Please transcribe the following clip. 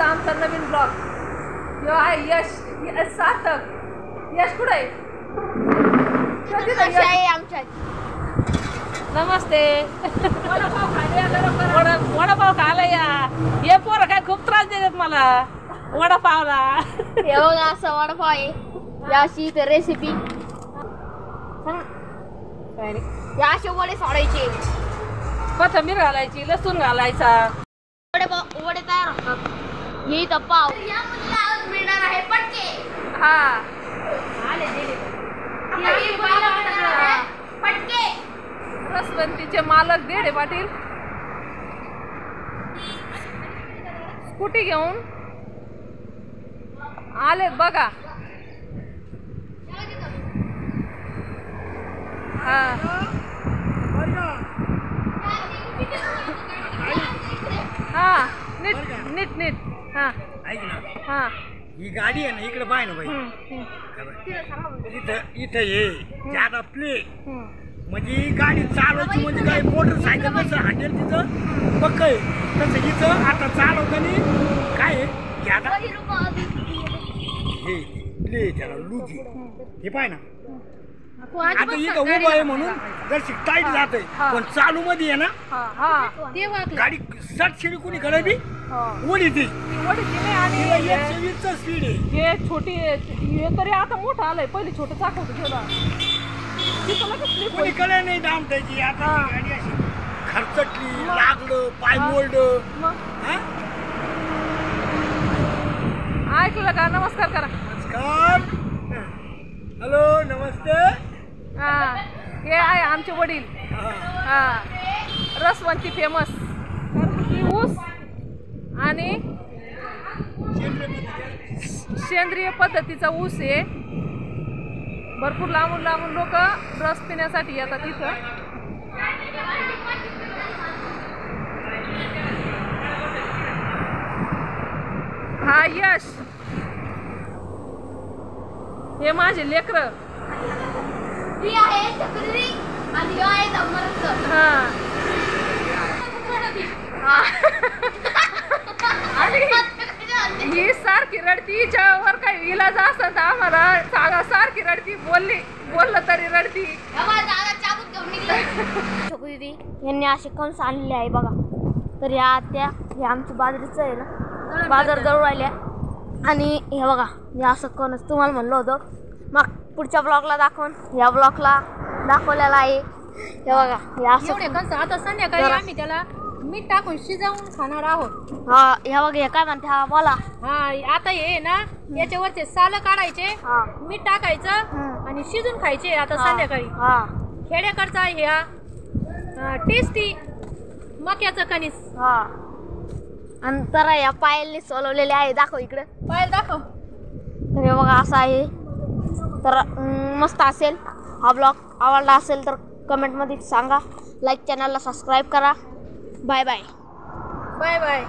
आमचा नवीन ब्लॉग. यो आहे यश सार्थक. यश कुठे आहे? आमच्या नमस्ते. वडापाव खायला या. हे पोरं काय खूप त्रास देतात मला वडापावला. हे बघा असं वडापाव आहे. याची रेसिपी या असे वडे सोडायचे, कोथिंबीर घालायची, लसूण घालायचा. वडे तयार होतात. हे इथं पाव मिळणार आहे पटके. हा पटके. रसवंतीचे मालक देडे पाटील स्कूटी घेऊन आलेत बघा. हा हा नीट नीट नीट. हा ऐक ना, हा ही गाडी आहे ना, इकडे पाय ना बाई. इथं इथं ये ज्यादा प्ले म्हणजे ही गाडी चालवायची म्हणजे काय मोटरसायकल कसं हाटेल तिचं पक्क आहे तसं हिचं आता चालवताना काय आहे ज्यादा हे प्ले त्याला लुजी हे पाय ना. आता इथं उभं आहे म्हणून जर टाईट जात आहे, पण चालू मध्ये आहे ना गाडी 60 कुणी कडे बी उडी ती आणि 120चं स्पीड आहे. हे छोटी हे तरी आता मोठं आलंय. पहिली छोटं चाक होतं ठेवला कोणी कडे नाही दाम त्याची. आता गाडी अशी खरचटली लागलं पाय मोडलं. ऐकलं का? नमस्कार करा. नमस्कार. हॅलो नमस्ते. हा हे आहे आमचे वडील. हा रसवंती फेमस ऊस आणि सेंद्रिय पद्धतीचा ऊस आहे. भरपूर लांबून लांबून लोक रस पिण्यासाठी येतात इथं. हा यश हे माझे लेकर. ही सारखी रडती. हिच्यावर काही इलाज असत तर आम्हाला सांगा. सारखी रडती, बोललं तरी रडती. दीदी यांनी असे कंस आणलेले आहे बघा. तर या त्या हे आमची बाजरीचं आहे ना, बाजार जवळ राहिल्या. आणि हे बघा हे असं कणस तुम्हाला म्हणलं होतं मग पुढच्या ब्लॉगला दाखवून या ब्लॉगला दाखवलेला आहे. हे बघा हे असं कंस. आता संध्याकाळी आम्ही त्याला मीठ टाकून शिजवून खाणार आहोत. हा हे बघा हे काय म्हणते हा बोला. हा आता हे ना याच्यावरचे साल काढायचे, मीठ टाकायचं आणि शिजून खायचे आता संध्याकाळी. हा खेड्याकडचा ह्या टेस्टी मक्याचं कणीस. हा आणि तर या पायलने सोलवलेले आहे. दाखव इकडे पायल दाखव. तर हे बघा असं आहे. तर मस्त असेल हा ब्लॉग. आवडला असेल तर कमेंटमध्ये सांगा. लाईक चॅनलला सबस्क्राईब करा. Bye bye. Bye bye.